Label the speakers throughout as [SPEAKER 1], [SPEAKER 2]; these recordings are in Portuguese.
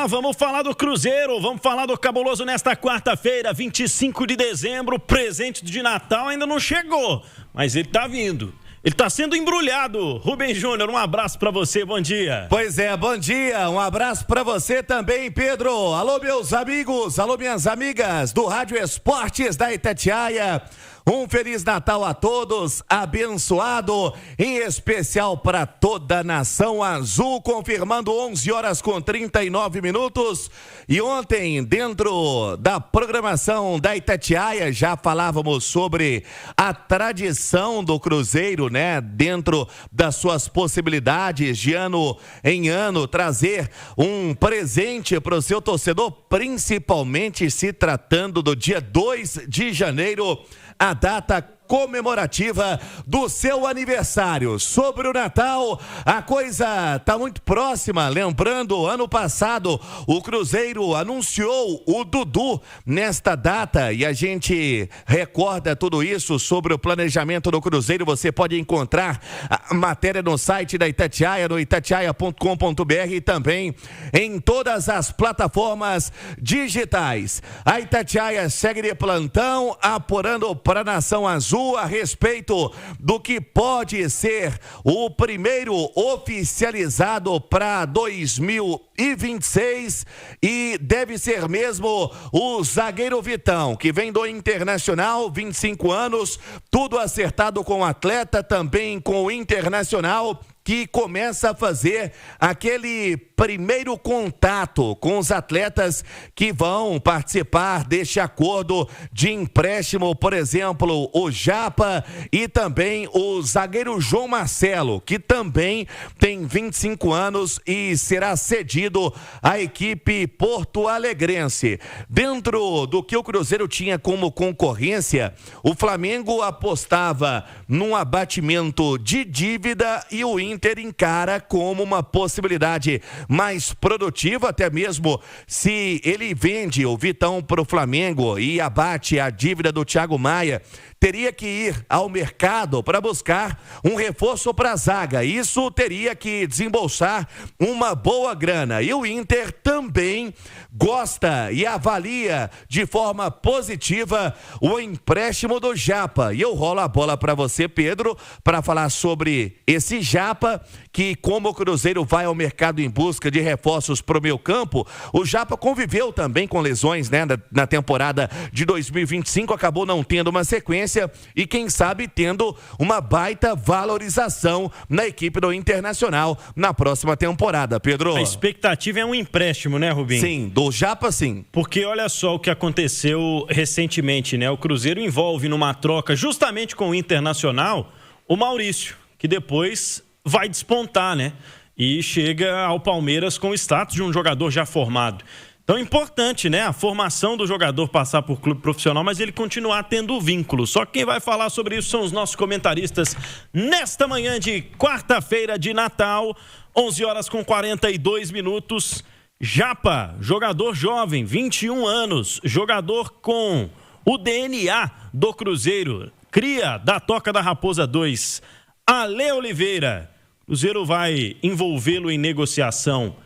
[SPEAKER 1] Vamos falar do Cruzeiro, vamos falar do Cabuloso nesta quarta-feira, 25 de dezembro, presente de Natal ainda não chegou, mas ele tá vindo. Ele tá sendo embrulhado. Rubens Júnior, um abraço pra você, bom dia.
[SPEAKER 2] Pois é, bom dia, um abraço pra você também, Pedro. Alô, meus amigos, alô, minhas amigas do Rádio Esportes da Itatiaia. Um Feliz Natal a todos, abençoado, em especial para toda a nação azul, confirmando 11h39. E ontem, dentro da programação da Itatiaia, já falávamos sobre a tradição do Cruzeiro, né? Dentro das suas possibilidades de ano em ano, trazer um presente para o seu torcedor, principalmente se tratando do dia 2 de janeiro, a data comemorativa do seu aniversário. Sobre o Natal, a coisa tá muito próxima. Lembrando, ano passado o Cruzeiro anunciou o Dudu nesta data e a gente recorda tudo isso sobre o planejamento do Cruzeiro. Você pode encontrar a matéria no site da Itatiaia, no itatiaia.com.br e também em todas as plataformas digitais. A Itatiaia segue de plantão, apurando para a Nação Azul a respeito do que pode ser o primeiro oficializado para 2026 e deve ser mesmo o zagueiro Vitão, que vem do Internacional, 25 anos, tudo acertado com o atleta, também com o Internacional, que começa a fazer aquele primeiro contato com os atletas que vão participar deste acordo de empréstimo, por exemplo, o Japa e também o zagueiro João Marcelo, que também tem 25 anos e será cedido à equipe porto-alegrense. Dentro do que o Cruzeiro tinha como concorrência, o Flamengo apostava num abatimento de dívida e o Inter encara como uma possibilidade mais produtiva, até mesmo se ele vende o Vitão para o Flamengo e abate a dívida do Thiago Maia, teria que ir ao mercado para buscar um reforço para a zaga. Isso teria que desembolsar uma boa grana. E o Inter também gosta e avalia de forma positiva o empréstimo do Japa. E eu rolo a bola para você, Pedro, para falar sobre esse Japa, que como o Cruzeiro vai ao mercado em busca de reforços para o meio campo, o Japa conviveu também com lesões, né, na temporada de 2025, acabou não tendo uma sequência e quem sabe tendo uma baita valorização na equipe do Internacional na próxima temporada, Pedro.
[SPEAKER 1] A expectativa é um empréstimo, né, Rubinho?
[SPEAKER 2] Sim, do Japa sim.
[SPEAKER 1] Porque olha só o que aconteceu recentemente, né? O Cruzeiro envolve numa troca justamente com o Internacional o Maurício, que depois vai despontar, né? E chega ao Palmeiras com o status de um jogador já formado. Então é importante, né? A formação do jogador passar por clube profissional, mas ele continuar tendo vínculo. Só que quem vai falar sobre isso são os nossos comentaristas nesta manhã de quarta-feira de Natal, 11h42. Japa, jogador jovem, 21 anos, jogador com o DNA do Cruzeiro, cria da Toca da Raposa 2. Ale Oliveira, Cruzeiro vai envolvê-lo em negociação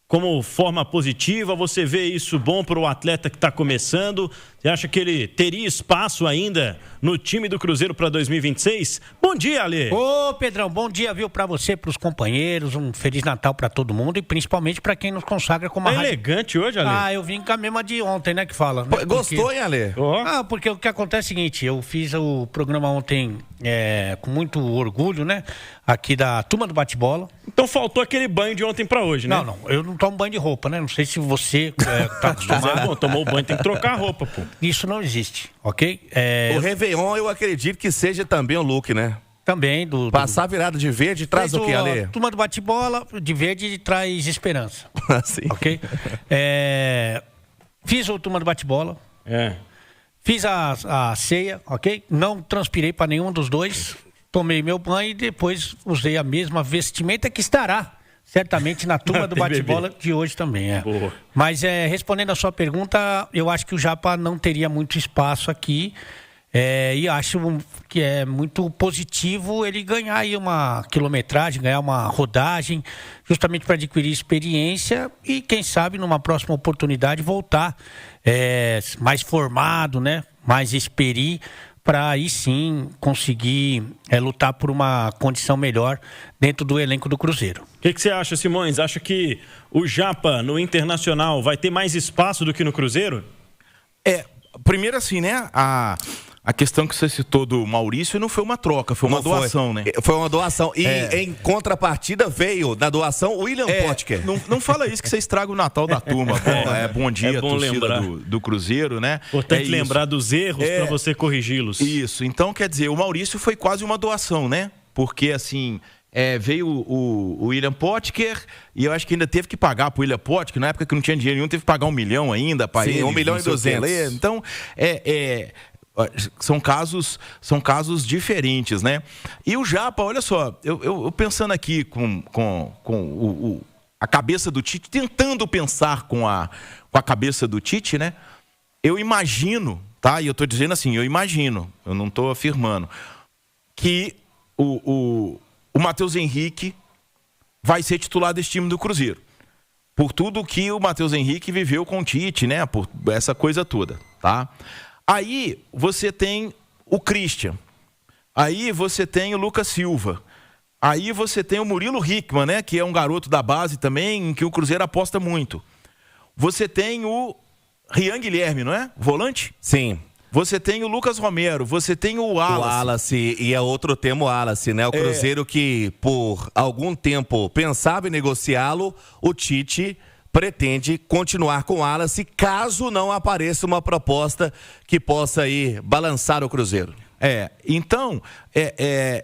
[SPEAKER 1] como forma positiva? Você vê isso bom para o atleta que está começando? Você acha que ele teria espaço ainda no time do Cruzeiro para 2026? Bom dia, Ale.
[SPEAKER 3] Ô, Pedrão, bom dia, viu, para você, para os companheiros, um Feliz Natal para todo mundo e principalmente para quem nos consagra como a rádio.
[SPEAKER 1] Elegante hoje, Ale?
[SPEAKER 3] Ah, eu vim com a mesma de ontem, né, que fala. Né?
[SPEAKER 2] Gostou, hein, Ale?
[SPEAKER 3] Ah, porque o que acontece é o seguinte, eu fiz o programa ontem com muito orgulho, né, aqui da Turma do Bate-Bola.
[SPEAKER 1] Então faltou aquele banho de ontem para hoje, né?
[SPEAKER 3] Não, eu não tomo banho de roupa, né, não sei se você tá acostumado.
[SPEAKER 1] Bom, tomou o banho, tem que trocar a roupa, pô.
[SPEAKER 3] Isso não existe, ok?
[SPEAKER 2] O Réveillon eu acredito que seja também o look, né?
[SPEAKER 3] Também
[SPEAKER 2] Passar virado de verde traz o que, Ale?
[SPEAKER 3] Turma do Bate-Bola de verde traz esperança.
[SPEAKER 2] Sim.
[SPEAKER 3] Ok? Fiz o Turma do Bate-Bola. Fiz a ceia, ok? Não transpirei para nenhum dos dois. Tomei meu banho e depois usei a mesma vestimenta que estará certamente na Turma do Bate-Bola de hoje também. Mas respondendo a sua pergunta, eu acho que o Japa não teria muito espaço aqui. E acho que é muito positivo ele ganhar aí uma quilometragem, ganhar uma rodagem, justamente para adquirir experiência e, quem sabe, numa próxima oportunidade, voltar mais formado, né? Mais experi, para aí sim conseguir lutar por uma condição melhor dentro do elenco do Cruzeiro.
[SPEAKER 1] O que você acha, Simões? Acha que o Japa no Internacional vai ter mais espaço do que no Cruzeiro?
[SPEAKER 4] Primeiro assim, né? A questão que você citou do Maurício não foi uma troca, foi uma doação, né?
[SPEAKER 2] Foi uma doação. E em contrapartida veio da doação o William Potker.
[SPEAKER 4] Não fala isso que você estraga o Natal da turma. Bom dia, torcida do Cruzeiro, né?
[SPEAKER 1] Importante lembrar dos erros para você corrigi-los.
[SPEAKER 4] Isso. Então, quer dizer, o Maurício foi quase uma doação, né? Porque, assim, veio o William Potker e eu acho que ainda teve que pagar pro William Potker, na época que não tinha dinheiro nenhum, teve que pagar 1 milhão ainda para ele.
[SPEAKER 2] 1.200.000.
[SPEAKER 4] Então, são casos diferentes, né? E o Japa, olha só, eu pensando aqui com a cabeça do Tite, tentando pensar com a cabeça do Tite, né? Eu imagino, tá? E eu tô dizendo assim, eu não tô afirmando, que o Matheus Henrique vai ser titular desse time do Cruzeiro. Por tudo que o Matheus Henrique viveu com o Tite, né? Por essa coisa toda, tá? Aí você tem o Christian, aí você tem o Lucas Silva, aí você tem o Murilo Hickman, né, que é um garoto da base também, em que o Cruzeiro aposta muito. Você tem o Rian Guilherme, não é? Volante?
[SPEAKER 2] Sim.
[SPEAKER 4] Você tem o Lucas Romero, você tem o Wallace.
[SPEAKER 2] O Wallace, e é outro tema o Wallace, né? O Cruzeiro que por algum tempo pensava em negociá-lo, o Tite pretende continuar com o Wallace, caso não apareça uma proposta que possa aí balançar o Cruzeiro.
[SPEAKER 4] Então,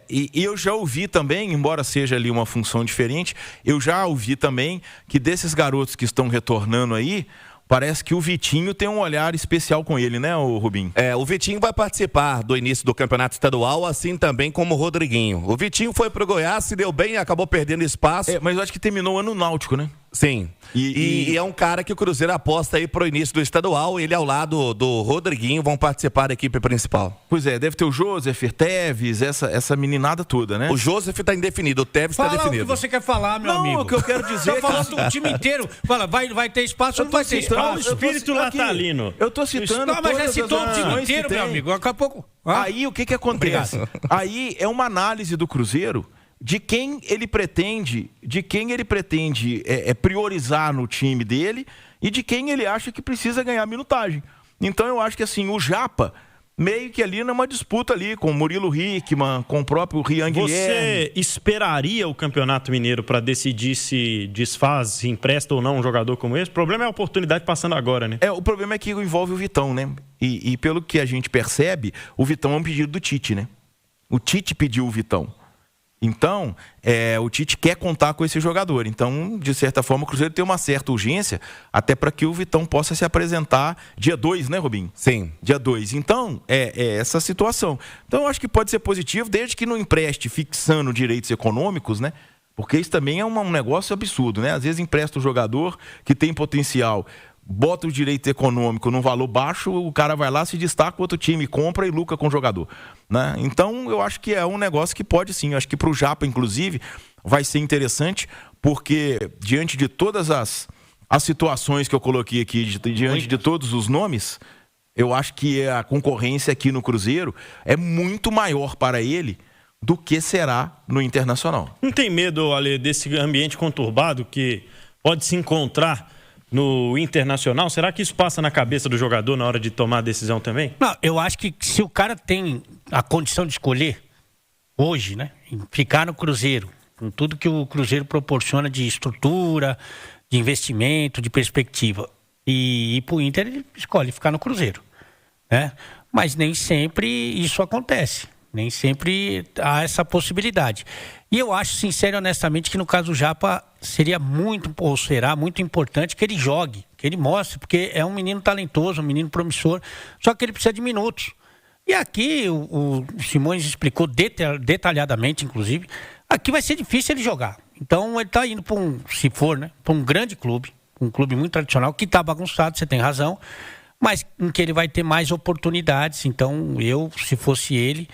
[SPEAKER 4] e eu já ouvi também, embora seja ali uma função diferente, eu já ouvi também que desses garotos que estão retornando aí, parece que o Vitinho tem um olhar especial com ele, né, Rubinho?
[SPEAKER 2] O Vitinho vai participar do início do campeonato estadual, assim também como o Rodriguinho. O Vitinho foi pro Goiás, se deu bem e acabou perdendo espaço.
[SPEAKER 4] Mas eu acho que terminou o ano náutico, né?
[SPEAKER 2] Sim. E é um cara que o Cruzeiro aposta aí pro início do estadual. Ele ao lado do Rodriguinho vão participar da equipe principal.
[SPEAKER 4] Pois é, deve ter o Joseph, Teves, essa meninada toda, né?
[SPEAKER 2] O Joseph tá indefinido, o Teves tá definido.
[SPEAKER 3] Fala o que você quer falar, meu amigo.
[SPEAKER 4] Não, o que eu quero dizer
[SPEAKER 3] é que... o time inteiro. Fala, vai ter espaço ou não vai ter espaço?
[SPEAKER 1] O espírito natalino.
[SPEAKER 4] Eu tô citando
[SPEAKER 3] mas já citou o time inteiro, meu amigo. Daqui a pouco...
[SPEAKER 4] Aí, o que acontece? Obrigado. Aí é uma análise do Cruzeiro de quem ele pretende priorizar no time dele e de quem ele acha que precisa ganhar minutagem. Então eu acho que assim, o Japa meio que ali numa disputa ali com o Murilo Hickman, com o próprio Rian Guilherme.
[SPEAKER 1] Você esperaria o Campeonato Mineiro para decidir se desfaz, se empresta ou não um jogador como esse? O problema é a oportunidade passando agora, né?
[SPEAKER 4] O problema é que envolve o Vitão, né? E pelo que a gente percebe, o Vitão é um pedido do Tite, né? O Tite pediu o Vitão. Então, o Tite quer contar com esse jogador. Então, de certa forma, o Cruzeiro tem uma certa urgência até para que o Vitão possa se apresentar dia 2, né, Rubinho?
[SPEAKER 2] Sim.
[SPEAKER 4] Dia 2. Então, é essa situação. Então, eu acho que pode ser positivo, desde que não empreste fixando direitos econômicos, né? Porque isso também é um negócio absurdo, né? Às vezes empresta o jogador que tem potencial, bota o direito econômico num valor baixo, o cara vai lá, se destaca, o outro time compra e lucra com o jogador, né? Então, eu acho que é um negócio que pode sim. Eu acho que para o Japa, inclusive, vai ser interessante, porque diante de todas as situações que eu coloquei aqui, diante de todos os nomes, eu acho que a concorrência aqui no Cruzeiro é muito maior para ele do que será no Internacional.
[SPEAKER 1] Não tem medo, Ale, desse ambiente conturbado que pode se encontrar no Internacional? Será que isso passa na cabeça do jogador na hora de tomar a decisão também?
[SPEAKER 3] Não, eu acho que se o cara tem a condição de escolher hoje, né, ficar no Cruzeiro, com tudo que o Cruzeiro proporciona de estrutura, de investimento, de perspectiva, e ir pro Inter, ele escolhe ficar no Cruzeiro, né? Mas nem sempre isso acontece. Nem sempre há essa possibilidade. E eu acho, sincero e honestamente, que no caso do Japa seria muito, ou será muito importante que ele jogue, que ele mostre, porque é um menino talentoso, um menino promissor, só que ele precisa de minutos. E aqui o Simões explicou detalhadamente, inclusive, aqui vai ser difícil ele jogar. Então ele está indo para um grande clube, um clube muito tradicional, que está bagunçado, você tem razão, mas em que ele vai ter mais oportunidades. Então, eu, se fosse ele,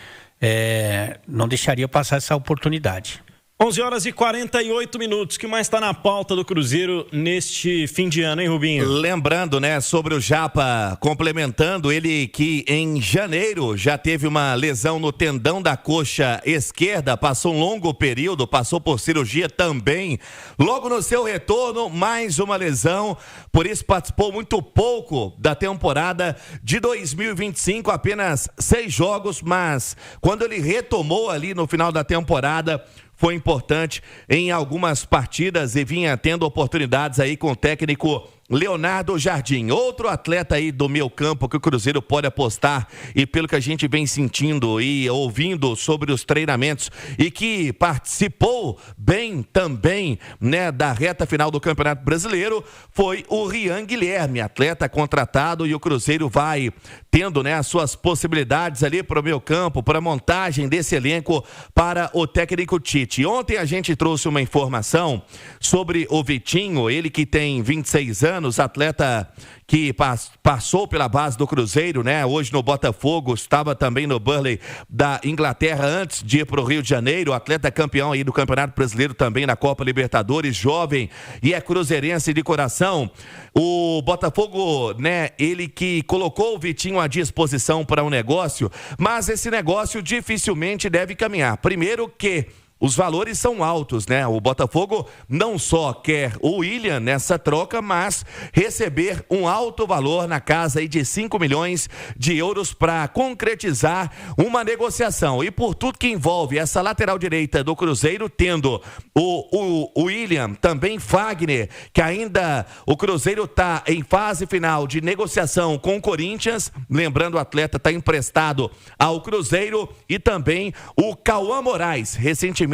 [SPEAKER 3] não deixaria passar essa oportunidade.
[SPEAKER 1] 11h48. O que mais está na pauta do Cruzeiro neste fim de ano, hein, Rubinho?
[SPEAKER 2] Lembrando, né, sobre o Japa, complementando, ele que em janeiro já teve uma lesão no tendão da coxa esquerda, passou um longo período, passou por cirurgia também. Logo no seu retorno, mais uma lesão, por isso participou muito pouco da temporada de 2025, apenas 6 jogos, mas quando ele retomou ali no final da temporada, foi importante em algumas partidas e vinha tendo oportunidades aí com o técnico Leonardo Jardim. Outro atleta aí do meio campo que o Cruzeiro pode apostar, e pelo que a gente vem sentindo e ouvindo sobre os treinamentos, e que participou bem também, né, da reta final do Campeonato Brasileiro, foi o Rian Guilherme, atleta contratado, e o Cruzeiro vai tendo, né, as suas possibilidades ali para o meio campo, para a montagem desse elenco para o técnico Tite. Ontem a gente trouxe uma informação sobre o Vitinho, ele que tem 26 anos, atleta que passou pela base do Cruzeiro, né? Hoje no Botafogo, estava também no Burnley da Inglaterra antes de ir para o Rio de Janeiro, atleta campeão aí do Campeonato Brasileiro, também na Copa Libertadores, jovem e é cruzeirense de coração. O Botafogo, né? Ele que colocou o Vitinho à disposição para um negócio, mas esse negócio dificilmente deve caminhar. Primeiro que os valores são altos, né? O Botafogo não só quer o William nessa troca, mas receber um alto valor na casa aí de 5 milhões de euros para concretizar uma negociação. E por tudo que envolve essa lateral direita do Cruzeiro, tendo o William, também Fagner, que ainda o Cruzeiro está em fase final de negociação com o Corinthians, lembrando o atleta está emprestado ao Cruzeiro, e também o Cauã Moraes, recentemente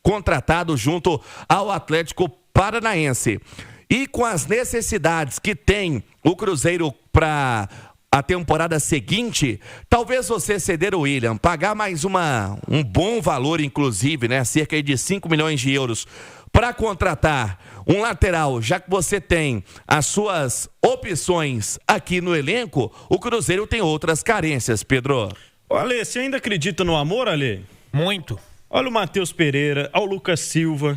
[SPEAKER 2] contratado junto ao Atlético Paranaense. E com as necessidades que tem o Cruzeiro para a temporada seguinte, talvez você ceder o William, pagar mais um bom valor, inclusive, né, cerca de 5 milhões de euros, para contratar um lateral, já que você tem as suas opções aqui no elenco, o Cruzeiro tem outras carências, Pedro.
[SPEAKER 1] Ale, você ainda acredita no amor, Ale?
[SPEAKER 3] Muito.
[SPEAKER 1] Olha o Matheus Pereira, olha o Lucas Silva,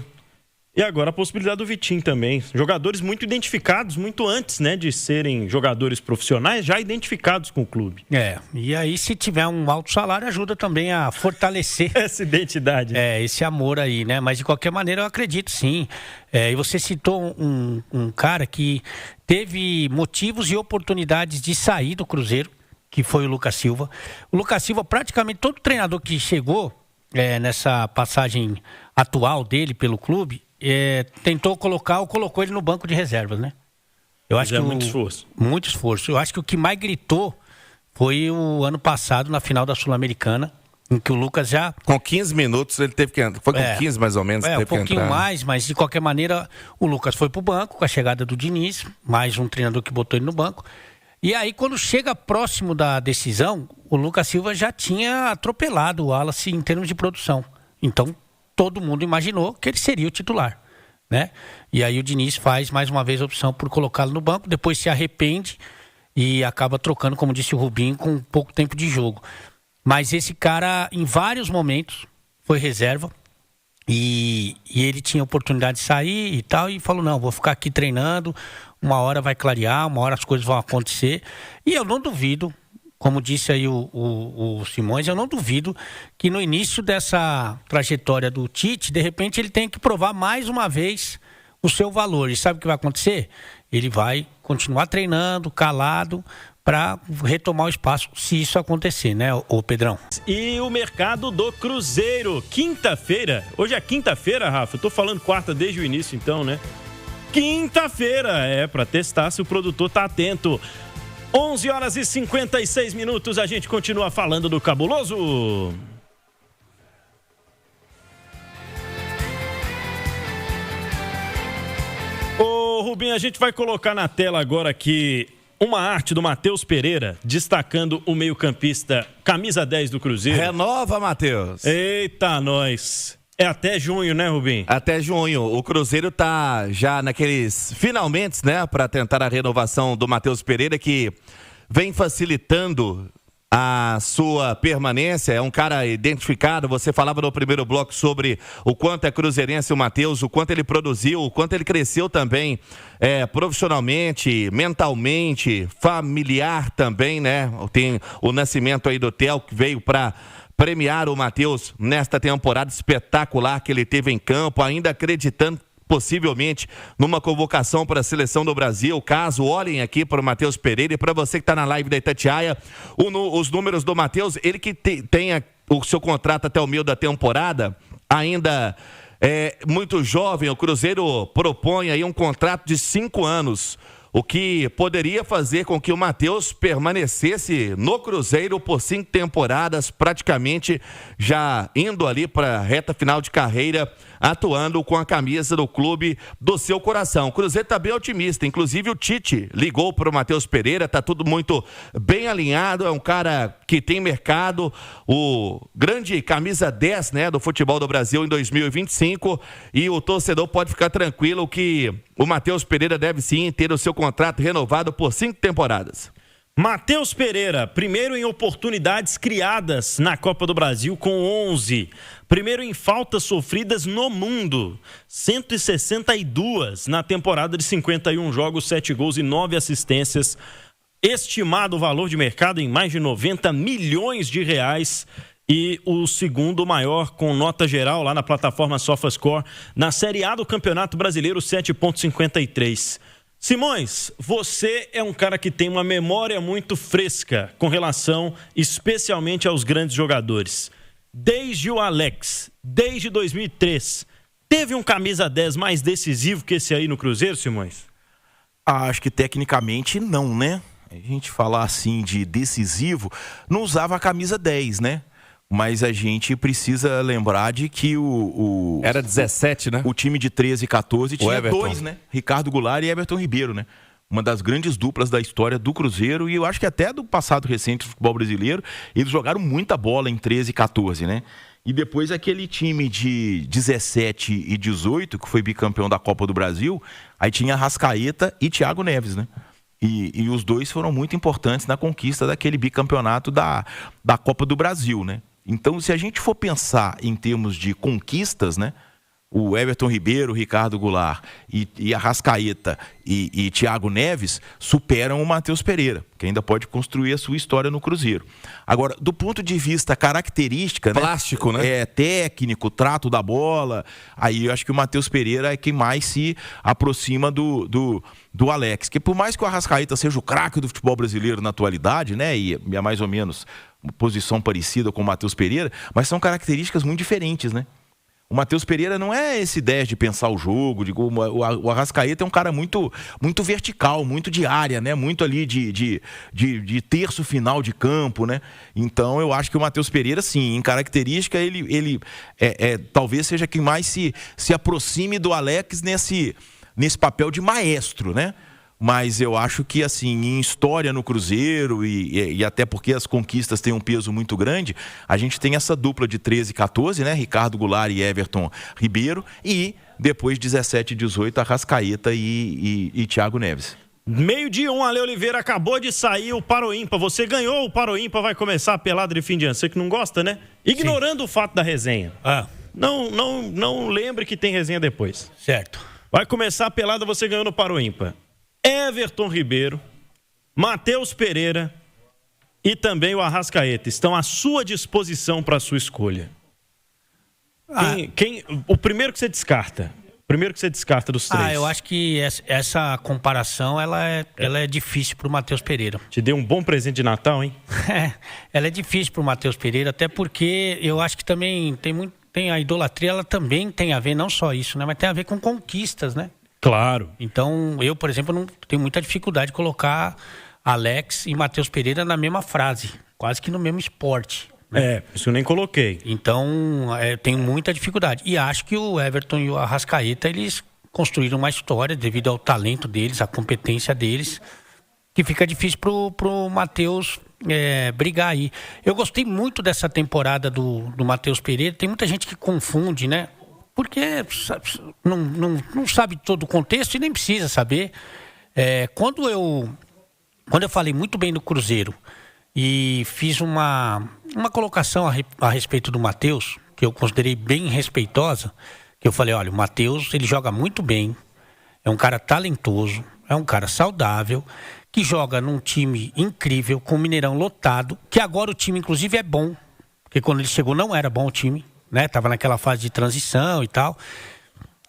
[SPEAKER 1] e agora a possibilidade do Vitinho também. Jogadores muito identificados, muito antes, né, de serem jogadores profissionais, já identificados com o clube.
[SPEAKER 3] E aí se tiver um alto salário, ajuda também a fortalecer
[SPEAKER 1] essa identidade.
[SPEAKER 3] Esse amor aí, né? Mas de qualquer maneira eu acredito sim. E você citou um cara que teve motivos e oportunidades de sair do Cruzeiro, que foi o Lucas Silva. O Lucas Silva, praticamente todo treinador que chegou nessa passagem atual dele pelo clube, tentou colocar ou colocou ele no banco de reservas, né? Eu acho que
[SPEAKER 1] muito esforço.
[SPEAKER 3] Muito esforço. Eu acho que o que mais gritou foi o ano passado, na final da Sul-Americana, em que o Lucas já...
[SPEAKER 2] Com 15 minutos ele teve que entrar. Foi com 15 mais ou menos.
[SPEAKER 3] Um pouquinho mais, mas de qualquer maneira o Lucas foi pro banco com a chegada do Diniz, mais um treinador que botou ele no banco. E aí, quando chega próximo da decisão, o Lucas Silva já tinha atropelado o Wallace em termos de produção. Então, todo mundo imaginou que ele seria o titular, né? E aí o Diniz faz mais uma vez a opção por colocá-lo no banco, depois se arrepende e acaba trocando, como disse o Rubinho, com pouco tempo de jogo. Mas esse cara, em vários momentos, foi reserva. E ele tinha oportunidade de sair e tal, e falou, não, vou ficar aqui treinando, uma hora vai clarear, uma hora as coisas vão acontecer. E eu não duvido, como disse aí o Simões, eu não duvido que no início dessa trajetória do Tite, de repente ele tem que provar mais uma vez o seu valor. E sabe o que vai acontecer? Ele vai continuar treinando, calado, para retomar o espaço, se isso acontecer, né, ô Pedrão?
[SPEAKER 1] E o mercado do Cruzeiro, quinta-feira, hoje é quinta-feira, Rafa, eu tô falando quarta desde o início então, né? Quinta-feira, para testar se o produtor tá atento. 11h56, a gente continua falando do Cabuloso. Ô Rubinho, a gente vai colocar na tela agora aqui uma arte do Matheus Pereira, destacando o meio-campista camisa 10 do Cruzeiro.
[SPEAKER 2] Renova, Matheus.
[SPEAKER 1] Eita, nós. É até junho, né, Rubim?
[SPEAKER 2] Até junho. O Cruzeiro tá já naqueles finalmente, né, para tentar a renovação do Matheus Pereira, que vem facilitando a sua permanência. É um cara identificado. Você falava no primeiro bloco sobre o quanto é cruzeirense o Matheus, o quanto ele produziu, o quanto ele cresceu também profissionalmente, mentalmente, familiar também, né? Tem o nascimento aí do Theo, que veio para premiar o Matheus nesta temporada espetacular que ele teve em campo, ainda acreditando possivelmente numa convocação para a seleção do Brasil. Caso olhem aqui para o Matheus Pereira, e para você que está na live da Itatiaia, os números do Matheus, ele que tem o seu contrato até o meio da temporada, ainda é muito jovem. O Cruzeiro propõe aí um contrato de 5 anos, o que poderia fazer com que o Matheus permanecesse no Cruzeiro por 5 temporadas, praticamente já indo ali para a reta final de carreira, atuando com a camisa do clube do seu coração. O Cruzeiro está bem otimista, inclusive o Tite ligou para o Matheus Pereira, está tudo muito bem alinhado, é um cara que tem mercado, o grande camisa 10, né, do futebol do Brasil em 2025, e o torcedor pode ficar tranquilo que o Matheus Pereira deve sim ter o seu contrato renovado por 5 temporadas.
[SPEAKER 1] Matheus Pereira, primeiro em oportunidades criadas na Copa do Brasil com 11. Primeiro em faltas sofridas no mundo, 162 na temporada de 51 jogos, 7 gols e 9 assistências. Estimado o valor de mercado em mais de 90 milhões de reais. E o segundo maior com nota geral lá na plataforma SofaScore na Série A do Campeonato Brasileiro, 7,53. Simões, você é um cara que tem uma memória muito fresca com relação especialmente aos grandes jogadores. Desde o Alex, desde 2003, teve um camisa 10 mais decisivo que esse aí no Cruzeiro, Simões?
[SPEAKER 4] Acho que tecnicamente não, né? A gente falar assim de decisivo, não usava a camisa 10, né? Mas a gente precisa lembrar de que
[SPEAKER 2] era 17, né?
[SPEAKER 4] O time de 13 e 14 tinha 2, né? Ricardo Goulart e Everton Ribeiro, né? Uma das grandes duplas da história do Cruzeiro, e eu acho que até do passado recente do futebol brasileiro. Eles jogaram muita bola em 13 e 14, né? E depois aquele time de 17 e 18, que foi bicampeão da Copa do Brasil, aí tinha Arrascaeta e Thiago Neves, né? E os dois foram muito importantes na conquista daquele bicampeonato da Copa do Brasil, né? Então, se a gente for pensar em termos de conquistas, né? O Everton Ribeiro, o Ricardo Goulart e Arrascaeta e Thiago Neves superam o Matheus Pereira, que ainda pode construir a sua história no Cruzeiro. Agora, do ponto de vista característica,
[SPEAKER 2] plástico, né?
[SPEAKER 4] Técnico, trato da bola, aí eu acho que o Matheus Pereira é quem mais se aproxima do Alex. Que por mais que o Arrascaeta seja o craque do futebol brasileiro na atualidade, né? E é mais ou menos uma posição parecida com o Matheus Pereira, mas são características muito diferentes, né? O Matheus Pereira não é esse 10 de pensar o jogo, o Arrascaeta é um cara muito, muito vertical, muito de área, né? Muito ali de terço final de campo, né? Então eu acho que o Matheus Pereira, sim, em característica, ele talvez seja quem mais se aproxime do Alex nesse papel de maestro, né? Mas eu acho que, assim, em história no Cruzeiro e até porque as conquistas têm um peso muito grande, a gente tem essa dupla de 13 e 14, né? Ricardo Goulart e Everton Ribeiro, e depois 17 e 18, Arrascaeta e Thiago Neves.
[SPEAKER 1] 12:01, Ale Oliveira, acabou de sair o Paro Ímpar. Você ganhou o Paro Ímpar, vai começar a pelada de fim de ano. Você que não gosta, né? Ignorando Sim. o fato da resenha. Não lembre que tem resenha depois.
[SPEAKER 3] Certo.
[SPEAKER 1] Vai começar a pelada, você ganhou no Paro Ímpar. Everton Ribeiro, Matheus Pereira e também o Arrascaeta estão à sua disposição para a sua escolha. O primeiro que você descarta? O primeiro que você descarta dos três?
[SPEAKER 3] Eu acho que essa comparação ela é difícil para o Matheus Pereira.
[SPEAKER 1] Te deu um bom presente de Natal, hein?
[SPEAKER 3] Ela é difícil para o Matheus Pereira, até porque eu acho que também tem a idolatria, ela também tem a ver, não só isso, né? Mas tem a ver com conquistas, né?
[SPEAKER 1] Claro.
[SPEAKER 3] Então, eu, por exemplo, não tenho muita dificuldade de colocar Alex e Matheus Pereira na mesma frase, quase que no mesmo esporte. Né?
[SPEAKER 1] Isso eu nem coloquei.
[SPEAKER 3] Então, tenho muita dificuldade. E acho que o Everton e o Arrascaeta, eles construíram uma história devido ao talento deles, à competência deles, que fica difícil pro Matheus brigar aí. Eu gostei muito dessa temporada do Matheus Pereira. Tem muita gente que confunde, né? Porque não sabe todo o contexto e nem precisa saber. Quando eu falei muito bem do Cruzeiro e fiz uma colocação a respeito do Matheus, que eu considerei bem respeitosa, que eu falei, olha, o Matheus, ele joga muito bem, é um cara talentoso, é um cara saudável, que joga num time incrível, com o Mineirão lotado, que agora o time, inclusive, é bom, porque quando ele chegou não era bom o time, né? Tava naquela fase de transição e tal.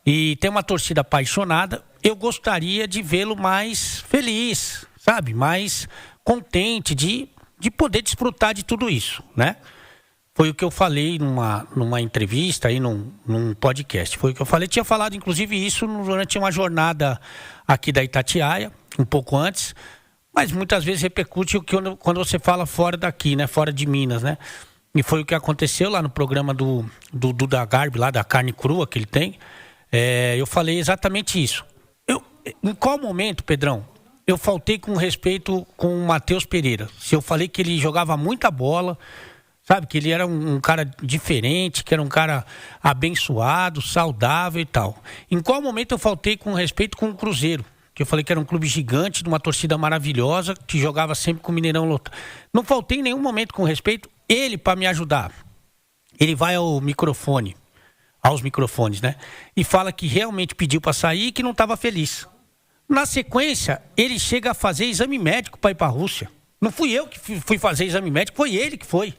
[SPEAKER 3] E tem uma torcida apaixonada. Eu gostaria de vê-lo mais feliz, sabe? Mais contente de poder desfrutar de tudo isso, né? Foi o que eu falei numa entrevista aí, num podcast. Foi o que eu falei. Tinha falado, inclusive, isso durante uma jornada aqui da Itatiaia, um pouco antes, mas muitas vezes repercute quando você fala fora daqui, né? Fora de Minas, né? E foi o que aconteceu lá no programa do Duda Garbi, lá da carne crua que ele tem. Eu falei exatamente isso. Em qual momento, Pedrão, eu faltei com respeito com o Matheus Pereira? Se eu falei que ele jogava muita bola, sabe? Que ele era um cara diferente, que era um cara abençoado, saudável e tal. Em qual momento eu faltei com respeito com o Cruzeiro? Que eu falei que era um clube gigante, de uma torcida maravilhosa, que jogava sempre com o Mineirão lotado. Não faltei em nenhum momento com respeito. Ele, para me ajudar, ele vai aos microfones, né? E fala que realmente pediu para sair e que não estava feliz. Na sequência, ele chega a fazer exame médico para ir para a Rússia. Não fui eu que fui fazer exame médico, foi ele que foi.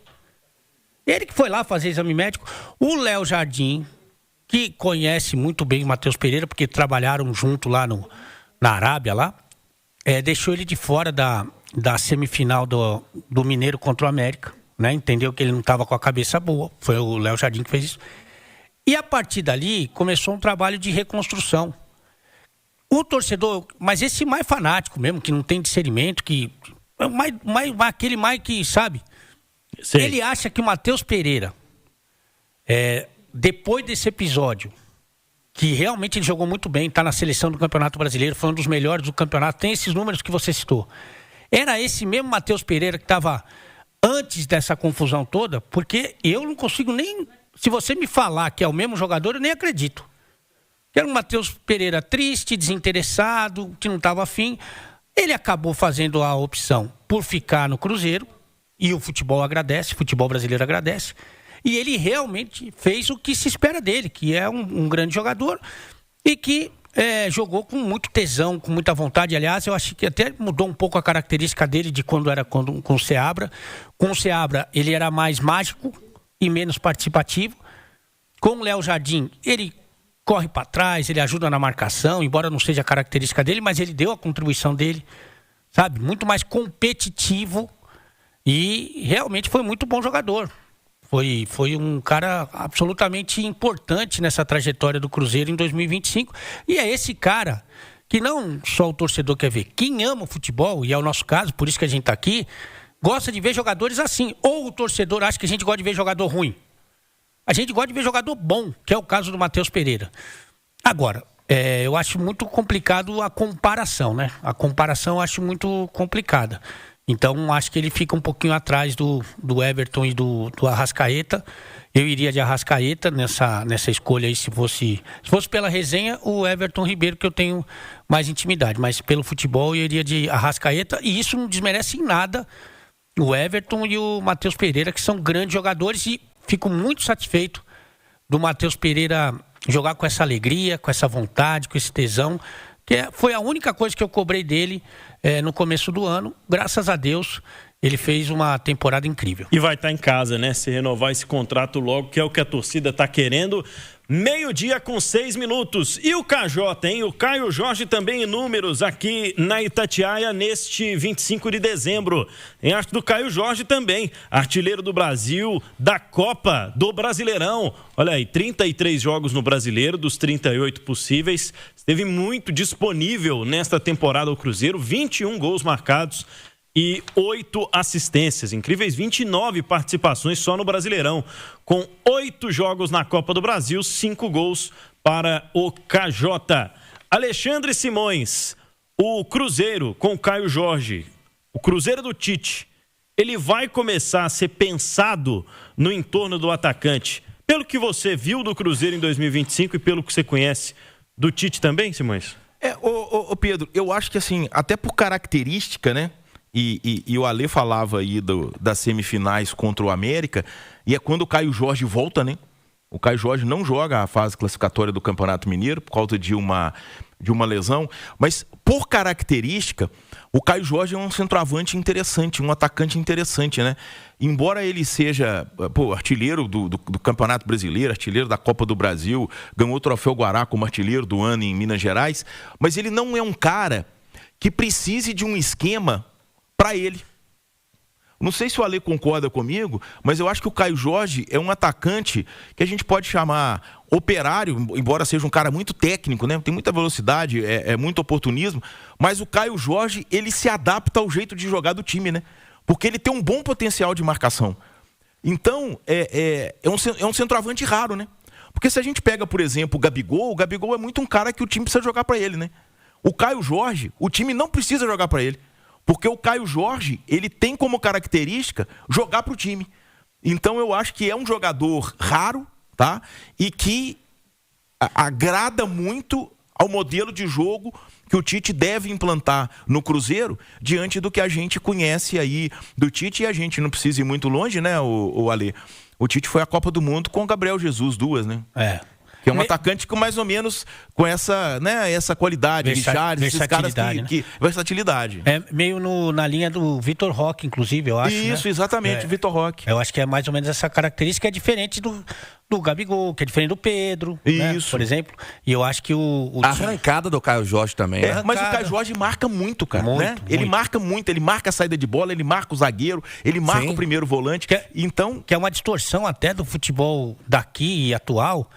[SPEAKER 3] Ele que foi lá fazer exame médico. O Léo Jardim, que conhece muito bem o Matheus Pereira, porque trabalharam junto lá na Arábia, lá, deixou ele de fora da semifinal do Mineiro contra o América, né? Entendeu que ele não estava com a cabeça boa. Foi o Léo Jardim que fez isso. E a partir dali, começou um trabalho de reconstrução. O torcedor, mas esse mais fanático mesmo, que não tem discernimento, aquele mais que, sabe? Sim. Ele acha que o Matheus Pereira, depois desse episódio, que realmente ele jogou muito bem, está na seleção do Campeonato Brasileiro, foi um dos melhores do campeonato, tem esses números que você citou. Era esse mesmo Matheus Pereira que estava antes dessa confusão toda, porque eu não consigo nem... Se você me falar que é o mesmo jogador, eu nem acredito. Era um Matheus Pereira triste, desinteressado, que não estava afim. Ele acabou fazendo a opção por ficar no Cruzeiro, e o futebol agradece, o futebol brasileiro agradece. E ele realmente fez o que se espera dele, que é um grande jogador e que jogou com muito tesão, com muita vontade. Aliás, eu acho que até mudou um pouco a característica dele de quando era com o Seabra. Com o Seabra, ele era mais mágico e menos participativo. Com o Léo Jardim, ele corre para trás, ele ajuda na marcação, embora não seja a característica dele, mas ele deu a contribuição dele, sabe? Muito mais competitivo e realmente foi muito bom jogador. Foi um cara absolutamente importante nessa trajetória do Cruzeiro em 2025. E é esse cara que não só o torcedor quer ver. Quem ama o futebol, e é o nosso caso, por isso que a gente está aqui, gosta de ver jogadores assim. Ou o torcedor acha que a gente gosta de ver jogador ruim. A gente gosta de ver jogador bom, que é o caso do Matheus Pereira. Agora, eu acho muito complicado a comparação, né? A comparação eu acho muito complicada. Então, acho que ele fica um pouquinho atrás do Everton e do Arrascaeta. Eu iria de Arrascaeta nessa escolha aí, se fosse pela resenha, o Everton Ribeiro, que eu tenho mais intimidade. Mas pelo futebol, eu iria de Arrascaeta. E isso não desmerece em nada o Everton e o Matheus Pereira, que são grandes jogadores. E fico muito satisfeito do Matheus Pereira jogar com essa alegria, com essa vontade, com esse tesão. Que foi a única coisa que eu cobrei dele no começo do ano. Graças a Deus, ele fez uma temporada incrível.
[SPEAKER 1] E vai estar em casa, né? Se renovar esse contrato logo, que é o que a torcida está querendo. 12:06. E o KJ, hein? O Caio Jorge também em números aqui na Itatiaia neste 25 de dezembro. Em arte do Caio Jorge também, artilheiro do Brasil, da Copa do Brasileirão. Olha aí, 33 jogos no Brasileiro, dos 38 possíveis. Esteve muito disponível nesta temporada ao Cruzeiro, 21 gols marcados e 8 assistências. Incríveis 29 participações só no Brasileirão. Com 8 jogos na Copa do Brasil, 5 gols para o KJ. Alexandre Simões, o Cruzeiro com o Caio Jorge. O Cruzeiro do Tite ele vai começar a ser pensado no entorno do atacante? Pelo que você viu do Cruzeiro em 2025 e pelo que você conhece do Tite também, Simões?
[SPEAKER 4] Ô Pedro, eu acho que assim, até por característica, né? E o Alê falava aí das semifinais contra o América, e é quando o Caio Jorge volta, né? O Caio Jorge não joga a fase classificatória do Campeonato Mineiro por causa de uma lesão, mas por característica, o Caio Jorge é um centroavante interessante, um atacante interessante, né? Embora ele seja artilheiro do Campeonato Brasileiro, artilheiro da Copa do Brasil, ganhou o Troféu Guará como artilheiro do ano em Minas Gerais, mas ele não é um cara que precise de um esquema para ele. Não sei se o Ale concorda comigo, mas eu acho que o Caio Jorge é um atacante que a gente pode chamar operário, embora seja um cara muito técnico, né? Tem muita velocidade, é muito oportunismo, mas o Caio Jorge, ele se adapta ao jeito de jogar do time, né? Porque ele tem um bom potencial de marcação. Então, é um centroavante raro, né? Porque se a gente pega, por exemplo, o Gabigol é muito um cara que o time precisa jogar para ele, né? O Caio Jorge, o time não precisa jogar para ele. Porque o Caio Jorge, ele tem como característica jogar para o time. Então eu acho que é um jogador raro, tá? E que agrada muito ao modelo de jogo que o Tite deve implantar no Cruzeiro, diante do que a gente conhece aí do Tite, e a gente não precisa ir muito longe, né, o Alê? O Tite foi à Copa do Mundo com o Gabriel Jesus, 2, né? Que é um atacante com mais ou menos com essa, né, essa qualidade, Richard, esses caras que versatilidade.
[SPEAKER 3] É meio na linha do Vitor Roque, inclusive, eu acho.
[SPEAKER 4] Isso, né? Exatamente, Vitor Roque.
[SPEAKER 3] Eu acho que é mais ou menos essa característica, é diferente do Gabigol, que é diferente do Pedro, né, por exemplo. E eu acho que a
[SPEAKER 2] arrancada do Caio Jorge também.
[SPEAKER 4] Mas o Caio Jorge marca muito, cara. Muito, né? Muito. Ele marca muito, ele marca a saída de bola, ele marca o zagueiro, ele marca o primeiro volante.
[SPEAKER 3] Que é uma distorção até do futebol daqui e atual.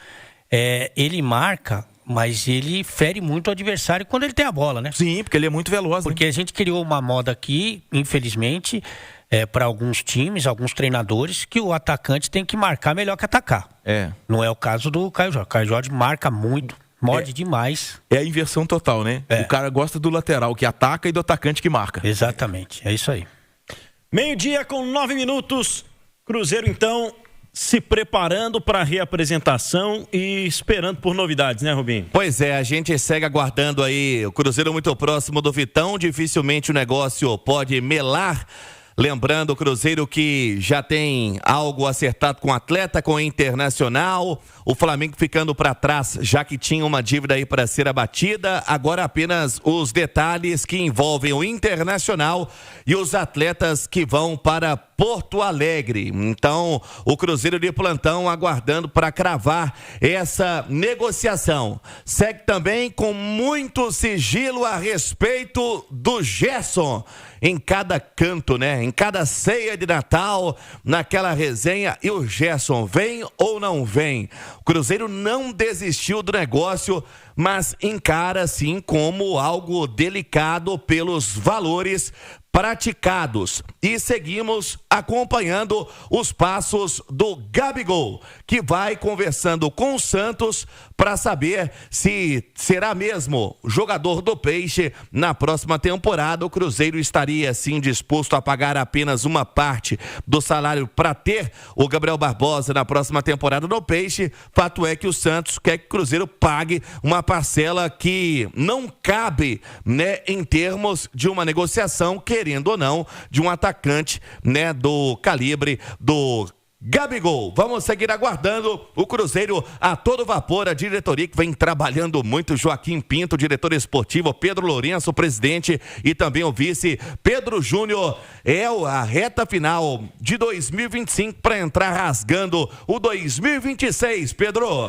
[SPEAKER 3] Ele marca, mas ele fere muito o adversário quando ele tem a bola, né?
[SPEAKER 4] Sim, porque ele é muito veloz.
[SPEAKER 3] Porque a gente criou uma moda aqui, infelizmente, para alguns times, alguns treinadores, que o atacante tem que marcar melhor que atacar. Não é o caso do Caio Jorge. O Caio Jorge marca muito, morde demais.
[SPEAKER 4] É a inversão total, né? O cara gosta do lateral que ataca e do atacante que marca.
[SPEAKER 3] Exatamente, é isso aí.
[SPEAKER 1] 12:00 com 9 minutos. Cruzeiro, então, se preparando para a reapresentação e esperando por novidades, né, Rubinho?
[SPEAKER 2] Pois é, a gente segue aguardando aí. O Cruzeiro muito próximo do Vitão, dificilmente o negócio pode melar. Lembrando o Cruzeiro que já tem algo acertado com o atleta, com o Internacional. O Flamengo ficando para trás, já que tinha uma dívida aí para ser abatida. Agora apenas os detalhes que envolvem o Internacional e os atletas que vão para Porto Alegre. Então, o Cruzeiro de plantão aguardando para cravar essa negociação. Segue também com muito sigilo a respeito do Gerson. Em cada canto, né? Em cada ceia de Natal, naquela resenha, e o Gerson vem ou não vem? O Cruzeiro não desistiu do negócio, mas encara assim como algo delicado pelos valores praticados. E seguimos acompanhando os passos do Gabigol, que vai conversando com o Santos para saber se será mesmo jogador do Peixe na próxima temporada. O Cruzeiro estaria sim disposto a pagar apenas uma parte do salário para ter o Gabriel Barbosa na próxima temporada no Peixe. Fato é que o Santos quer que o Cruzeiro pague uma parcela que não cabe, né, em termos de uma negociação, querendo ou não, de um atacante, né, do calibre do Gabigol. Vamos seguir aguardando o Cruzeiro a todo vapor, a diretoria que vem trabalhando muito, Joaquim Pinto, diretor esportivo, Pedro Lourenço, presidente, e também o vice Pedro Júnior. É a reta final de 2025 para entrar rasgando o 2026, Pedro.